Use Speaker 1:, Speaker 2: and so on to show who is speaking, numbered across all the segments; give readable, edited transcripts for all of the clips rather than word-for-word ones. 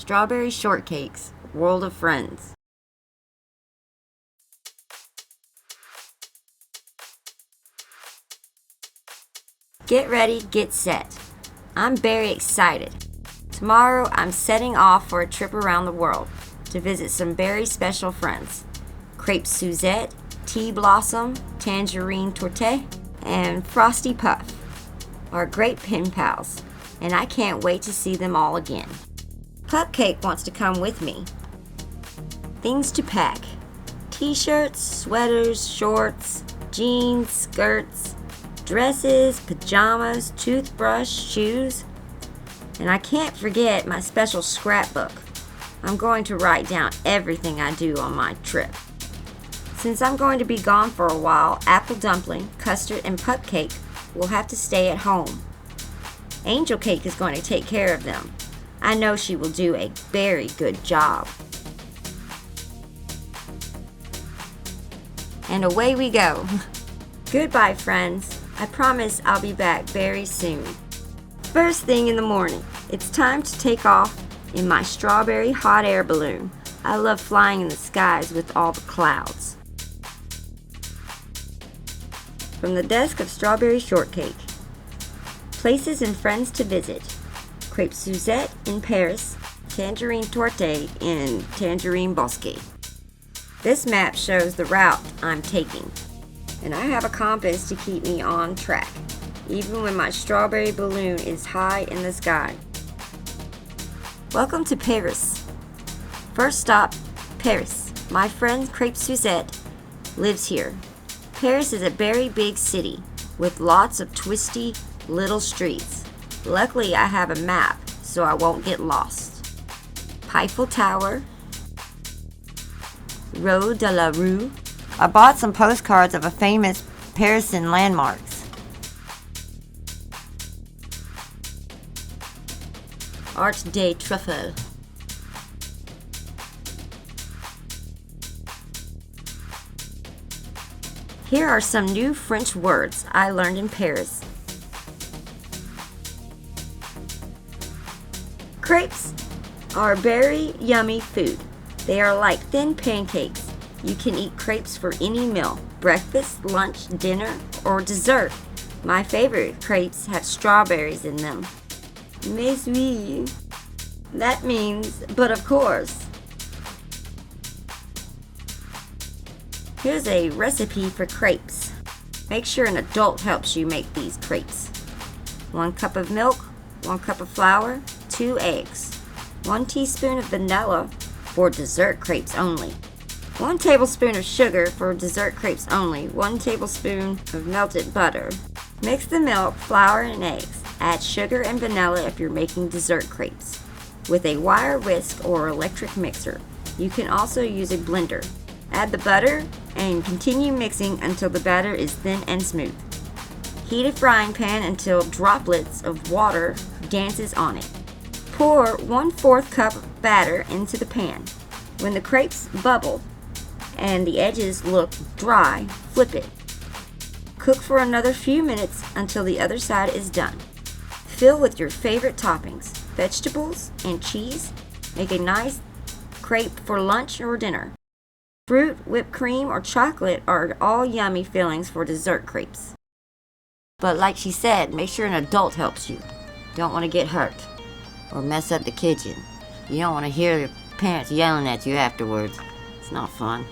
Speaker 1: Strawberry Shortcakes, World of Friends. Get ready, get set. I'm very excited. Tomorrow I'm setting off for a trip around the world to visit some very special friends. Crepe Suzette, Tea Blossom, Tangerine Torte, and Frosty Puff are great pen pals, and I can't wait to see them all again. Cupcake wants to come with me. Things to pack: t-shirts, sweaters, shorts, jeans, skirts, dresses, pajamas, toothbrush, shoes, and I can't forget my special scrapbook. I'm going to write down everything I do on my trip. Since I'm going to be gone for a while, Apple Dumpling, Custard, and Cupcake will have to stay at home. Angel Cake is going to take care of them. I know she will do a very good job. And away we go. Goodbye, friends. I promise I'll be back very soon. First thing in the morning, it's time to take off in my strawberry hot air balloon. I love flying in the skies with all the clouds. From the desk of Strawberry Shortcake. Places and friends to visit: Crepe Suzette in Paris, Tangerine Torte in Tangerine Bosque. This map shows the route I'm taking, and I have a compass to keep me on track, even when my strawberry balloon is high in the sky. Welcome to Paris. First stop, Paris. My friend Crepe Suzette lives here. Paris is a very big city with lots of twisty little streets. Luckily, I have a map, so I won't get lost. Eiffel Tower, Road de la Rue. I bought some postcards of a famous Parisian landmarks. Arc de Triomphe. Here are some new French words I learned in Paris. Crepes are very yummy food. They are like thin pancakes. You can eat crepes for any meal: breakfast, lunch, dinner, or dessert. My favorite crepes have strawberries in them. Mais oui. That means, but of course. Here's a recipe for crepes. Make sure an adult helps you make these crepes. 1 cup of milk, 1 cup of flour, 2 eggs, 1 teaspoon of vanilla for dessert crepes only, 1 tablespoon of sugar for dessert crepes only, 1 tablespoon of melted butter. Mix the milk, flour, and eggs. Add sugar and vanilla if you're making dessert crepes with a wire whisk or electric mixer. You can also use a blender. Add the butter and continue mixing until the batter is thin and smooth. Heat a frying pan until droplets of water dances on it. Pour 1/4 cup of batter into the pan. When the crepes bubble and the edges look dry, flip it. Cook for another few minutes until the other side is done. Fill with your favorite toppings, vegetables, and cheese. Make a nice crepe for lunch or dinner. Fruit, whipped cream, or chocolate are all yummy fillings for dessert crepes. But like she said, make sure an adult helps you. Don't want to get hurt or mess up the kitchen. You don't want to hear your parents yelling at you afterwards. It's not fun.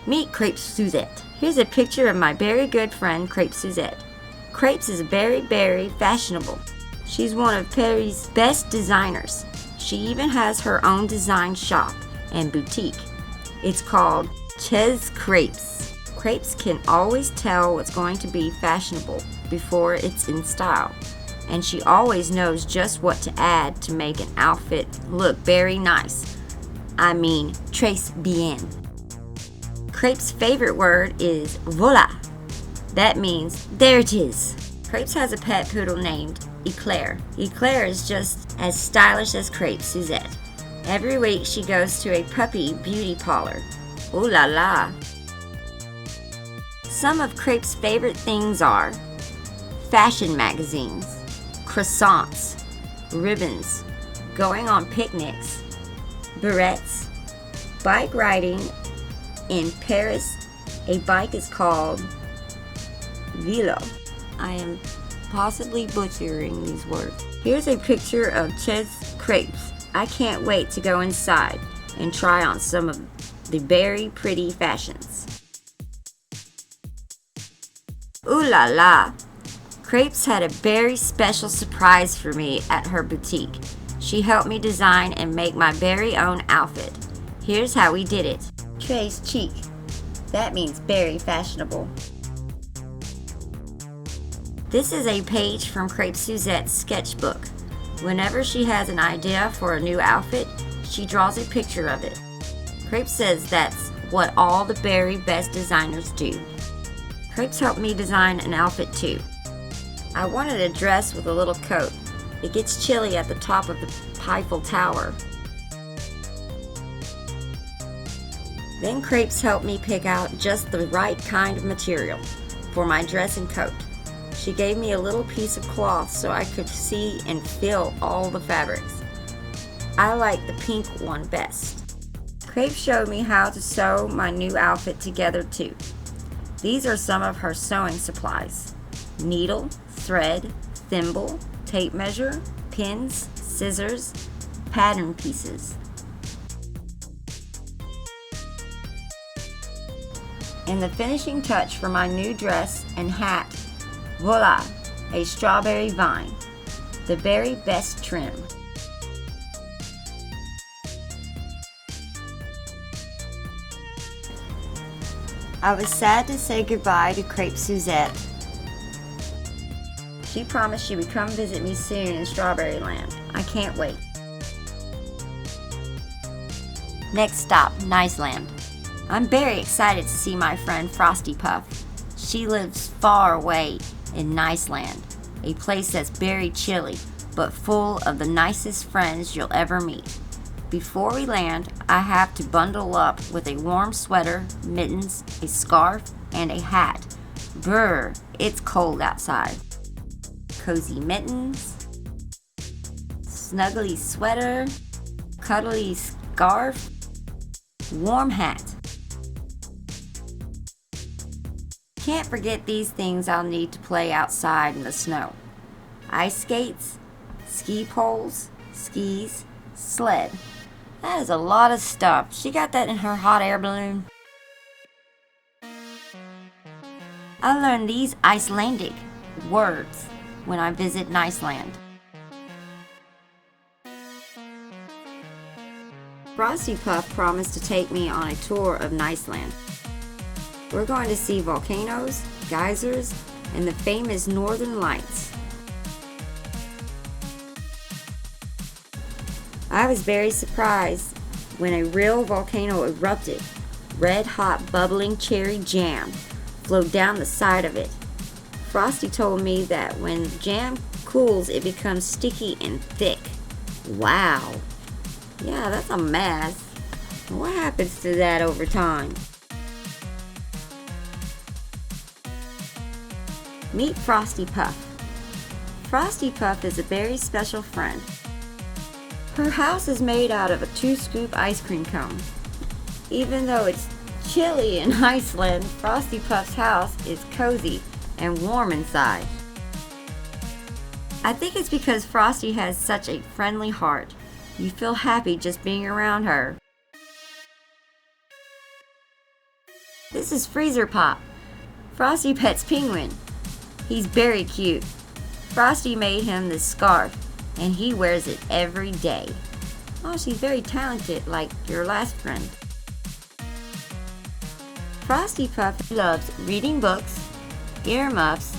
Speaker 1: Meet Crepe Suzette. Here's a picture of my very good friend Crepe Suzette. Crepes is very fashionable. She's one of Paris' best designers. She even has her own design shop and boutique. It's called Chez Crepes. Crepes can always tell what's going to be fashionable before it's in style, and she always knows just what to add to make an outfit look very nice. I mean, très bien. Crepe's favorite word is voilà. That means there it is. Crepes has a pet poodle named Eclair. Eclair is just as stylish as Crepe Suzette. Every week she goes to a puppy beauty parlor. Ooh la la. Some of Crepe's favorite things are fashion magazines, croissants, ribbons, going on picnics, barrettes, bike riding. In Paris, a bike is called vélo. I am possibly butchering these words. Here's a picture of Chez crepes. I can't wait to go inside and try on some of the very pretty fashions. Ooh la la! Crepes had a very special surprise for me at her boutique. She helped me design and make my very own outfit. Here's how we did it. Très chic. That means very fashionable. This is a page from Crepe Suzette's sketchbook. Whenever she has an idea for a new outfit, she draws a picture of it. Crepe says that's what all the very best designers do. Crepes helped me design an outfit too. I wanted a dress with a little coat. It gets chilly at the top of the Eiffel Tower. Then Crepes helped me pick out just the right kind of material for my dress and coat. She gave me a little piece of cloth so I could see and feel all the fabrics. I like the pink one best. Crepes showed me how to sew my new outfit together too. These are some of her sewing supplies: needle, thread, thimble, tape measure, pins, scissors, pattern pieces. And the finishing touch for my new dress and hat, voila, a strawberry vine, the very best trim. I was sad to say goodbye to Crepe Suzette. She promised she would come visit me soon in Strawberry Land. I can't wait. Next stop, Niceland. I'm very excited to see my friend Frosty Puff. She lives far away in Niceland, a place that's very chilly, but full of the nicest friends you'll ever meet. Before we land, I have to bundle up with a warm sweater, mittens, a scarf, and a hat. Brr, it's cold outside. Cozy mittens, snuggly sweater, cuddly scarf, warm hat. Can't forget these things I'll need to play outside in the snow. Ice skates, ski poles, skis, sled. That is a lot of stuff. She got that in her hot air balloon. I learned these Icelandic words when I visit Niceland. Frosty Puff promised to take me on a tour of Niceland. We're going to see volcanoes, geysers, and the famous Northern Lights. I was very surprised when a real volcano erupted. Red hot bubbling cherry jam flowed down the side of it. Frosty told me that when jam cools, it becomes sticky and thick. Wow. Yeah, that's a mess. What happens to that over time? Meet Frosty Puff. Frosty Puff is a very special friend. Her house is made out of a 2-scoop ice cream cone. Even though it's chilly in Iceland, Frosty Puff's house is cozy and warm inside. I think it's because Frosty has such a friendly heart. You feel happy just being around her. This is Freezer Pop, Frosty Pet's penguin. He's very cute. Frosty made him this scarf, and he wears it every day. Oh, she's very talented, like your last friend. Frosty Puff loves reading books, earmuffs,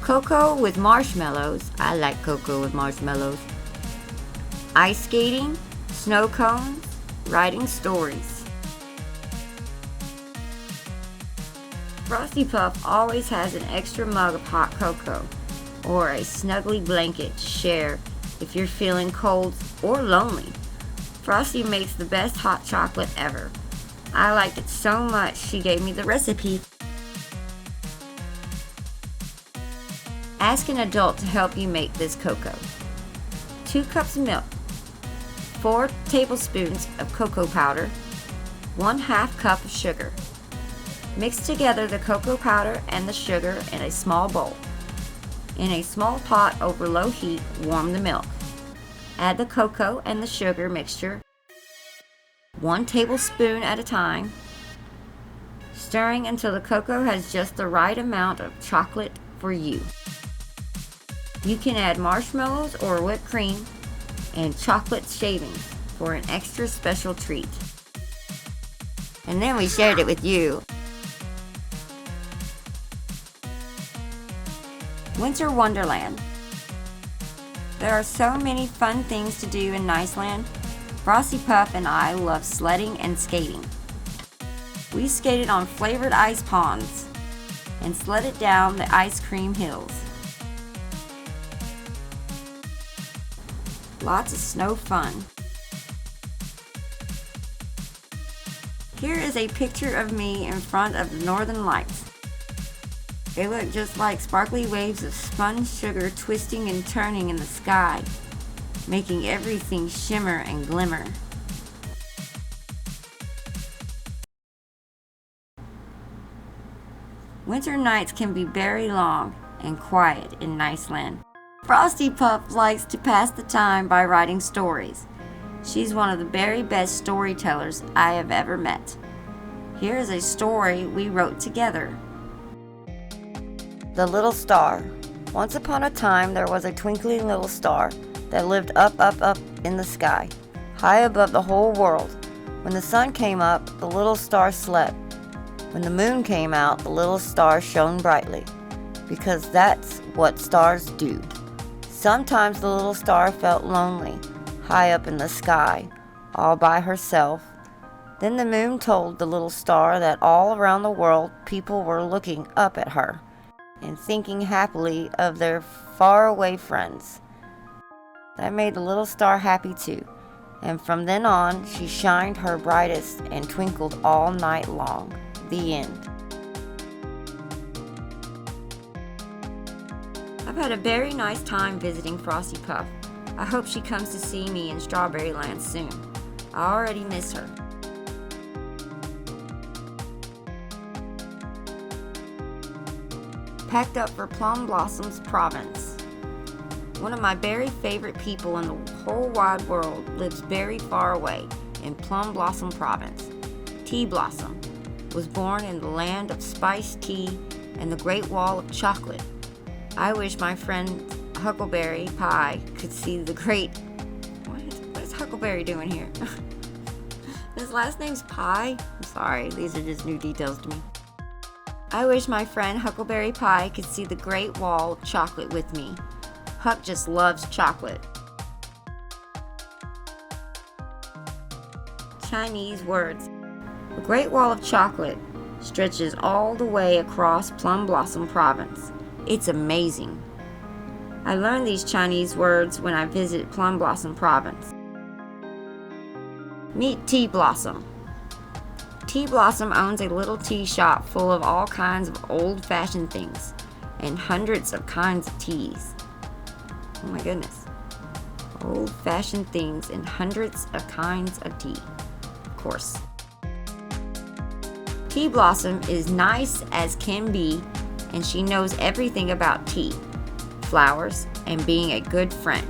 Speaker 1: cocoa with marshmallows. I like cocoa with marshmallows. Ice skating, snow cones, writing stories. Frosty Puff always has an extra mug of hot cocoa or a snuggly blanket to share if you're feeling cold or lonely. Frosty makes the best hot chocolate ever. I liked it so much she gave me the recipe. Ask an adult to help you make this cocoa. 2 cups of milk, 4 tablespoons of cocoa powder, 1/2 cup of sugar. Mix together the cocoa powder and the sugar in a small bowl. In a small pot over low heat, warm the milk. Add the cocoa and the sugar mixture, 1 tablespoon at a time, stirring until the cocoa has just the right amount of chocolate for you. You can add marshmallows or whipped cream and chocolate shavings for an extra special treat. And then we shared it with you. Winter Wonderland. There are so many fun things to do in Niceland. Frosty Puff and I love sledding and skating. We skated on flavored ice ponds and sledded down the ice cream hills. Lots of snow fun. Here is a picture of me in front of the Northern Lights. They look just like sparkly waves of spun sugar twisting and turning in the sky, making everything shimmer and glimmer. Winter nights can be very long and quiet in Niceland. Frosty Puff likes to pass the time by writing stories. She's one of the very best storytellers I have ever met. Here is a story we wrote together. The Little Star. Once upon a time, there was a twinkling little star that lived up, up, up in the sky, high above the whole world. When the sun came up, the little star slept. When the moon came out, the little star shone brightly, because that's what stars do. Sometimes the little star felt lonely, high up in the sky, all by herself. Then the moon told the little star that all around the world people were looking up at her and thinking happily of their faraway friends. That made the little star happy too, and from then on she shined her brightest and twinkled all night long. The end. I've had a very nice time visiting Frosty Puff. I hope she comes to see me in Strawberry Land soon. I already miss her. Packed up for Plum Blossom's province. One of my very favorite people in the whole wide world lives very far away in Plum Blossom province. Tea Blossom was born in the land of spiced tea and the Great Wall of Chocolate. I wish my friend Huckleberry Pie could see the great... What is Huckleberry doing here? His last name's Pie? I'm sorry, these are just new details to me. I wish my friend Huckleberry Pie could see the Great Wall of Chocolate with me. Huck just loves chocolate. Chinese words. The Great Wall of Chocolate stretches all the way across Plum Blossom province. It's amazing. I learned these Chinese words when I visited Plum Blossom province. Meet Tea Blossom. Tea Blossom owns a little tea shop full of all kinds of old-fashioned things and hundreds of kinds of teas. Oh my goodness. Old-fashioned things and hundreds of kinds of tea. Of course. Tea Blossom is nice as can be, and she knows everything about tea, flowers, and being a good friend.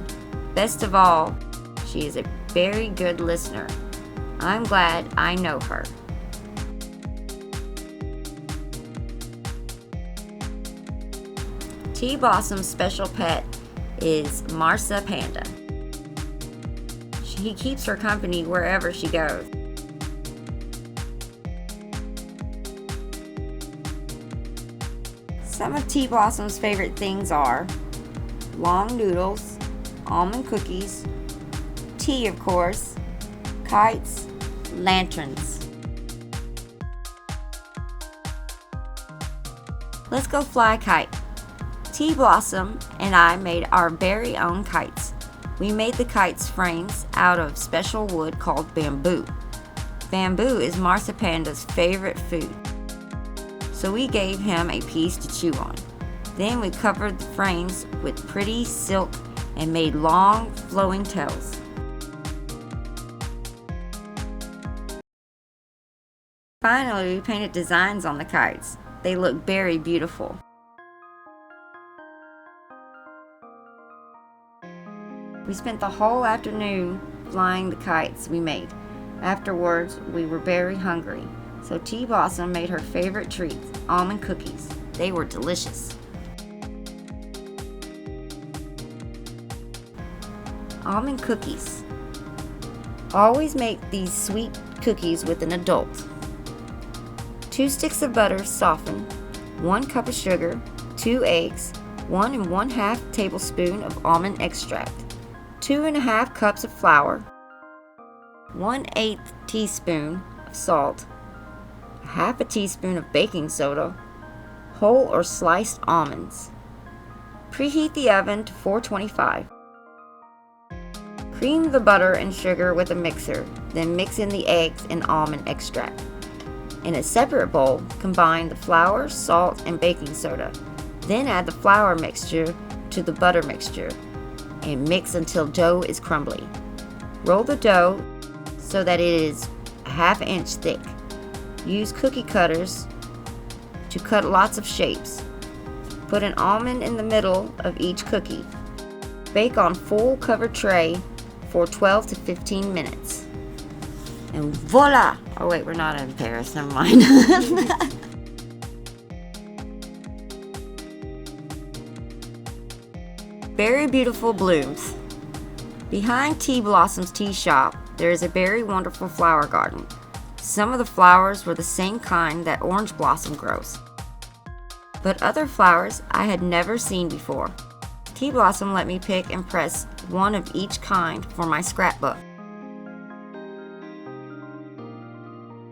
Speaker 1: Best of all, she is a very good listener. I'm glad I know her. Tea Blossom's special pet is Marsa Panda. He keeps her company wherever she goes. Some of Tea Blossom's favorite things are long noodles, almond cookies, tea of course, kites, lanterns. Let's go fly a kite. Tea Blossom and I made our very own kites. We made the kites frames out of special wood called bamboo. Bamboo is Marsa Panda's favorite food, so we gave him a piece to chew on. Then we covered the frames with pretty silk and made long flowing tails. Finally, we painted designs on the kites. They look very beautiful. We spent the whole afternoon flying the kites we made. Afterwards, we were very hungry, so Tea Blossom made her favorite treats, almond cookies. They were delicious. Almond cookies. Always make these sweet cookies with an adult. 2 sticks of butter softened, 1 cup of sugar, 2 eggs, 1 1/2 tablespoon of almond extract, 2 1/2 cups of flour, 1/8 teaspoon of salt, 1/2 teaspoon of baking soda, whole or sliced almonds. Preheat the oven to 425. Cream the butter and sugar with a mixer, then mix in the eggs and almond extract. In a separate bowl, combine the flour, salt, and baking soda. Then add the flour mixture to the butter mixture and mix until dough is crumbly. Roll the dough so that it is a 1/2 inch thick. Use cookie cutters to cut lots of shapes. Put an almond in the middle of each cookie. Bake on full covered tray for 12 to 15 minutes. And voila! Oh wait, we're not in Paris, never mind. Very beautiful blooms. Behind Tea Blossom's tea shop, there is a very wonderful flower garden. Some of the flowers were the same kind that Orange Blossom grows, but other flowers I had never seen before. Tea Blossom let me pick and press one of each kind for my scrapbook.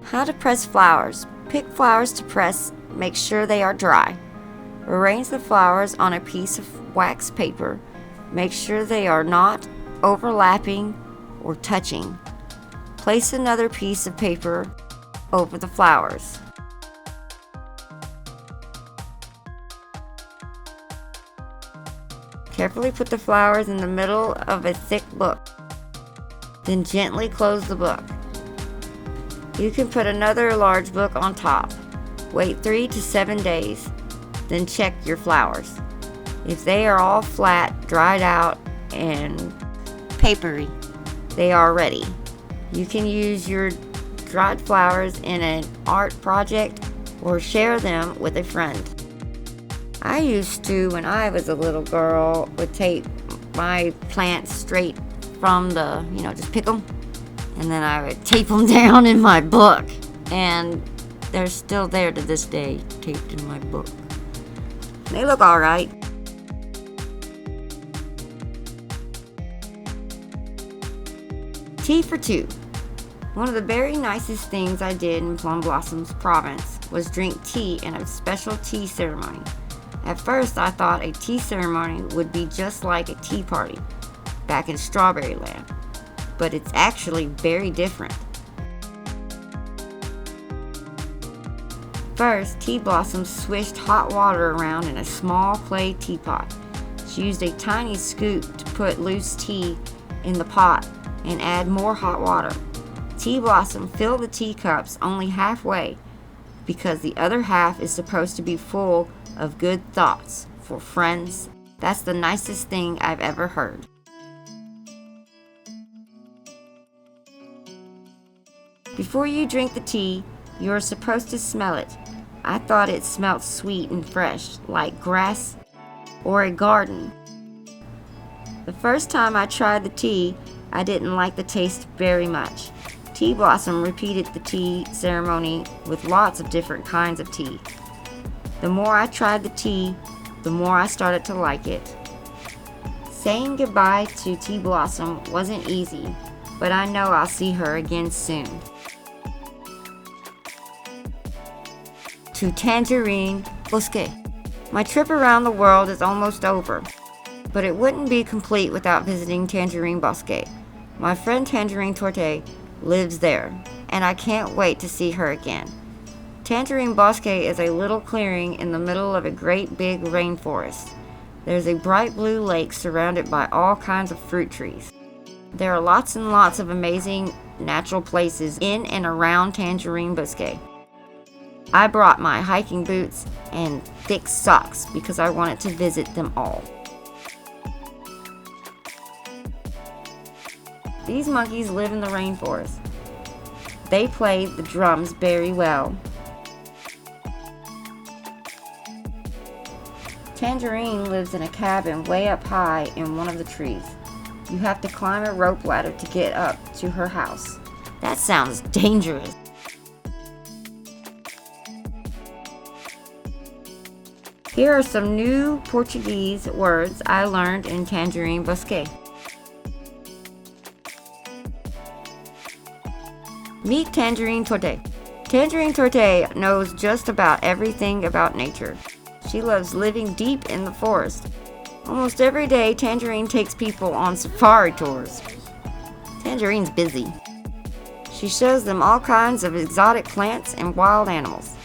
Speaker 1: How to press flowers. Pick flowers to press, make sure they are dry. Arrange the flowers on a piece of wax paper. Make sure they are not overlapping or touching. Place another piece of paper over the flowers. Carefully put the flowers in the middle of a thick book. Then gently close the book. You can put another large book on top. Wait 3 to 7 days. Then check your flowers. If they are all flat, dried out, and papery, they are ready. You can use your dried flowers in an art project or share them with a friend. I used to, when I was a little girl, would take my plants straight from the, just pick them, and then I would tape them down in my book. And they're still there to this day, taped in my book. They look all right. Tea for two. One of the very nicest things I did in Plum Blossom's province was drink tea in a special tea ceremony. At first, I thought a tea ceremony would be just like a tea party back in Strawberry Land, but it's actually very different. First, Tea Blossom swished hot water around in a small clay teapot. She used a tiny scoop to put loose tea in the pot and add more hot water. Tea Blossom filled the teacups only halfway because the other half is supposed to be full of good thoughts for friends. That's the nicest thing I've ever heard. Before you drink the tea, you are supposed to smell it. I thought it smelled sweet and fresh, like grass or a garden. The first time I tried the tea, I didn't like the taste very much. Tea Blossom repeated the tea ceremony with lots of different kinds of tea. The more I tried the tea, the more I started to like it. Saying goodbye to Tea Blossom wasn't easy, but I know I'll see her again soon. To Tangerine Bosque. My trip around the world is almost over, but it wouldn't be complete without visiting Tangerine Bosque. My friend Tangerine Torte lives there, and I can't wait to see her again. Tangerine Bosque is a little clearing in the middle of a great big rainforest. There's a bright blue lake surrounded by all kinds of fruit trees. There are lots and lots of amazing natural places in and around Tangerine Bosque. I brought my hiking boots and thick socks because I wanted to visit them all. These monkeys live in the rainforest. They play the drums very well. Tangerine lives in a cabin way up high in one of the trees. You have to climb a rope ladder to get up to her house. That sounds dangerous. Here are some new Portuguese words I learned in Tangerine Bosque. Meet Tangerine Torte. Tangerine Torte knows just about everything about nature. She loves living deep in the forest. Almost every day, Tangerine takes people on safari tours. Tangerine's busy. She shows them all kinds of exotic plants and wild animals,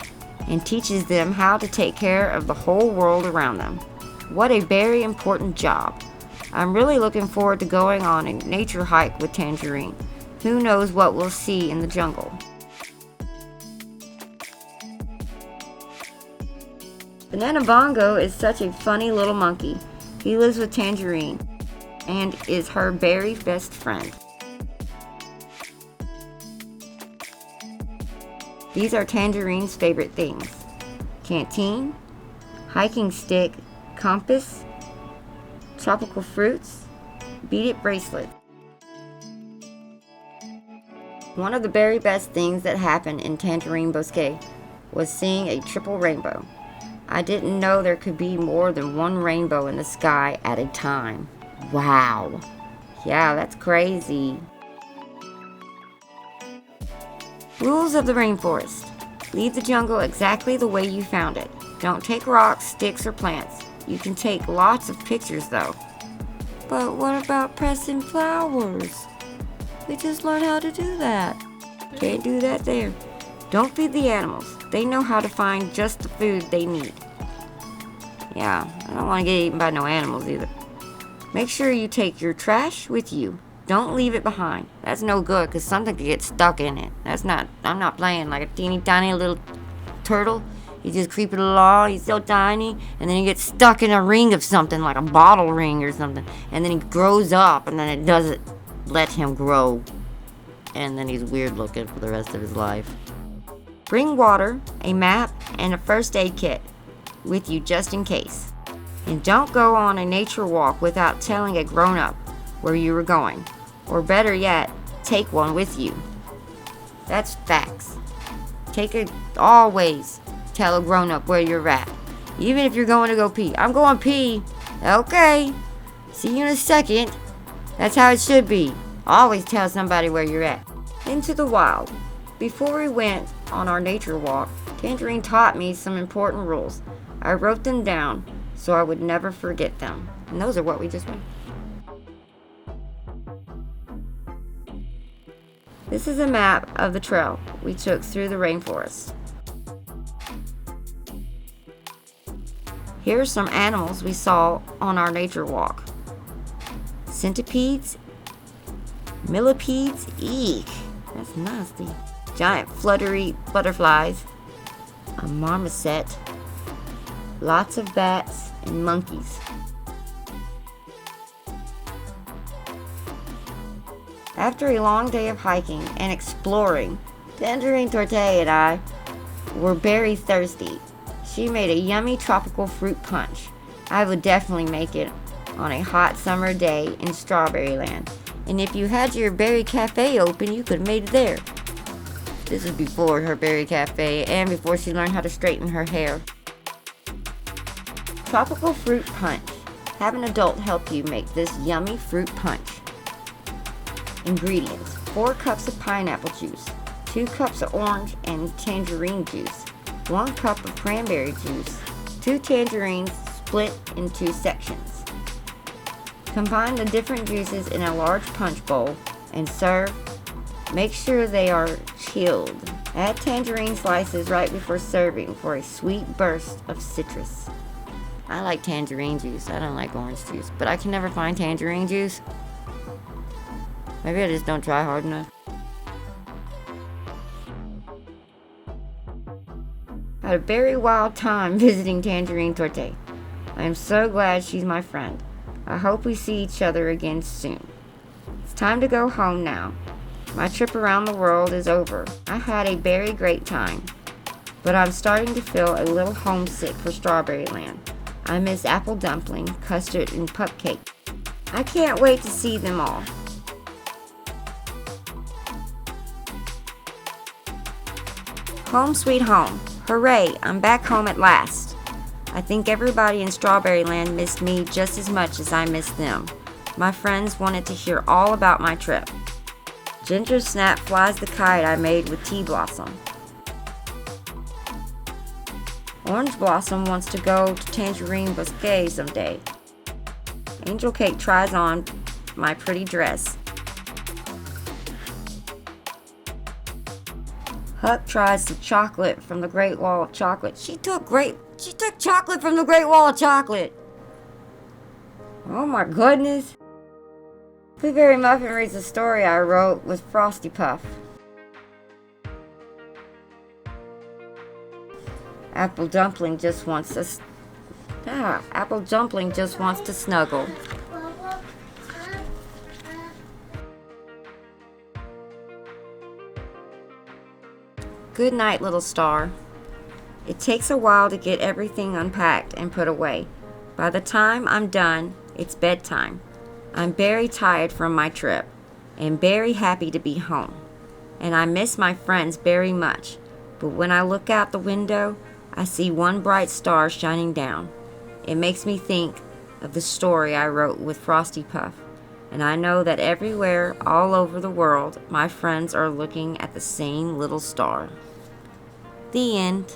Speaker 1: and teaches them how to take care of the whole world around them. What a very important job. I'm really looking forward to going on a nature hike with Tangerine. Who knows what we'll see in the jungle. Banana Bongo is such a funny little monkey. He lives with Tangerine and is her very best friend. These are Tangerine's favorite things: canteen, hiking stick, compass, tropical fruits, beaded bracelet. One of the very best things that happened in Tangerine Bosque was seeing a triple rainbow. I didn't know there could be more than one rainbow in the sky at a time. Wow. Yeah, that's crazy. Rules of the rainforest. Leave the jungle exactly the way you found it. Don't take rocks, sticks, or plants. You can take lots of pictures though. But what about pressing flowers? We just learned how to do that. Can't do that there. Don't feed the animals. They know how to find just the food they need. Yeah, I don't want to get eaten by no animals either. Make sure you take your trash with you. Don't leave it behind. That's no good because something could get stuck in it. I'm not playing like a teeny tiny little turtle. He's just creeping along. He's so tiny. And then he gets stuck in a ring of something like a bottle ring or something. And then he grows up and then it doesn't let him grow. And then he's weird looking for the rest of his life. Bring water, a map, and a first aid kit with you just in case. And don't go on a nature walk without telling a grown-up where you were going. Or better yet, take one with you. That's facts. Always tell a grown-up where you're at. Even if you're going to go pee. I'm going pee. Okay. See you in a second. That's how it should be. Always tell somebody where you're at. Into the wild. Before we went on our nature walk, Tangerine taught me some important rules. I wrote them down so I would never forget them. And those are what we just read. This is a map of the trail we took through the rainforest. Here are some animals we saw on our nature walk. Centipedes, millipedes, eek, that's nasty. Giant fluttery butterflies, a marmoset, lots of bats, and monkeys. After a long day of hiking and exploring, Tangerine Torte and I were very thirsty. She made a yummy tropical fruit punch. I would definitely make it on a hot summer day in Strawberry Land. And if you had your berry cafe open, you could have made it there. This was before her berry cafe and before she learned how to straighten her hair. Tropical fruit punch. Have an adult help you make this yummy fruit punch. Ingredients: 4 cups of pineapple juice, 2 cups of orange and tangerine juice, 1 cup of cranberry juice, 2 tangerines split into sections. Combine the different juices in a large punch bowl and serve. Make sure they are chilled. Add tangerine slices right before serving for a sweet burst of citrus. I like tangerine juice. I don't like orange juice, but I can never find tangerine juice. Maybe I just don't try hard enough. had a very wild time visiting Tangerine Torte. I am so glad she's my friend. I hope we see each other again soon. It's time to go home now. My trip around the world is over. I had a very great time, but I'm starting to feel a little homesick for Strawberry Land. I miss apple dumpling, custard, and pup cake. I can't wait to see them all. Home sweet home. Hooray, I'm back home at last. I think everybody in Strawberry Land missed me just as much as I missed them. My friends wanted to hear all about my trip. Ginger Snap flies the kite I made with Tea Blossom. Orange Blossom wants to go to Tangerine Bosque someday. Angel Cake tries on my pretty dress. Huck tries some chocolate from the Great Wall of Chocolate. She took chocolate from the Great Wall of Chocolate. Oh my goodness. Blueberry Muffin reads a story I wrote with Frosty Puff. Apple Dumpling just wants to snuggle. Good night, little star. It takes a while to get everything unpacked and put away. By the time I'm done, it's bedtime. I'm very tired from my trip and very happy to be home. And I miss my friends very much. But when I look out the window, I see one bright star shining down. It makes me think of the story I wrote with Frosty Puff. And I know that everywhere, all over the world, my friends are looking at the same little star. The end.